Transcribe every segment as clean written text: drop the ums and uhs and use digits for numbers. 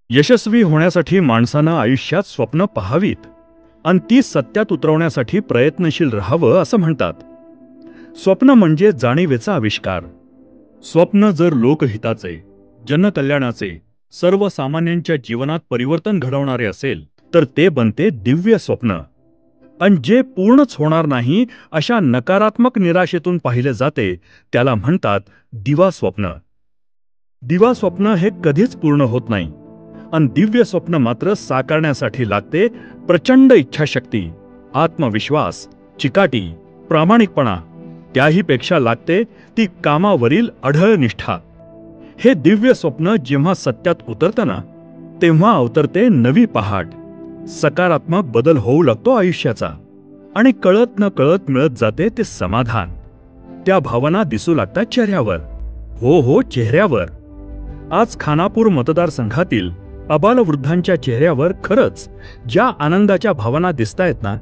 यशस्वी होण्यासाठी माणसानं आयुष्यात स्वप्न पाहावीत आणि ती सत्यात उतरवण्यासाठी प्रयत्नशील राहावं असं म्हणतात. स्वप्न म्हणजे जाणीवेचा आविष्कार. स्वप्न जर लोकहिताचे, जनकल्याणाचे, सर्वसामान्यांच्या जीवनात परिवर्तन घडवणारे असेल तर ते बनते दिव्य स्वप्न. आणि जे पूर्णच होणार नाही अशा नकारात्मक निराशेतून पाहिले जाते त्याला म्हणतात दिवा स्वप्न. दिवा स्वप्न हे कधीच पूर्ण होत नाही आणि दिव्य स्वप्न मात्र साकारण्यासाठी लागते प्रचंड इच्छाशक्ती, आत्मविश्वास, चिकाटी, प्रामाणिकपणा. त्याही पेक्षा लागते ती कामावरील अढळ निष्ठा. हे दिव्य स्वप्न जेव्हा सत्यात उतरतं ना तेव्हा अवतरते नवी पहाट. सकारात्मक बदल होऊ लागतो आयुष्याचा आणि कळत न कळत मिळत जाते ते समाधान. त्या भावना दिसू लागतात चेहऱ्यावर. हो, चेहऱ्यावर. आज खानापूर मतदारसंघातील अबालवृद्धांच्या चेहऱ्यावर खरंच ज्या आनंदाच्या भावना दिसतायत ना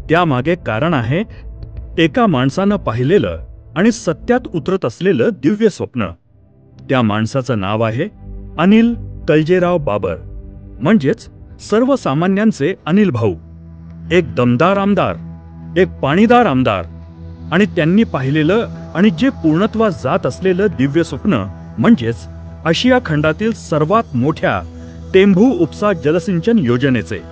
त्यामागे कारण आहे एका माणसानं पाहिलेलं आणि सत्यात उतरत असलेलं दिव्य स्वप्न. त्या माणसाचं नाव आहे अनिल कलजेराव बाबर, म्हणजेच सर्वसामान्यांचे अनिल भाऊ. एक दमदार आमदार, एक पाणीदार आमदार. आणि त्यांनी पाहिलेलं आणि जे पूर्णत्वास जात असलेलं दिव्य स्वप्न म्हणजेच आशिया खंडातील सर्वात मोठ्या टेंभू उपसा जलसिंचन योजनेचे.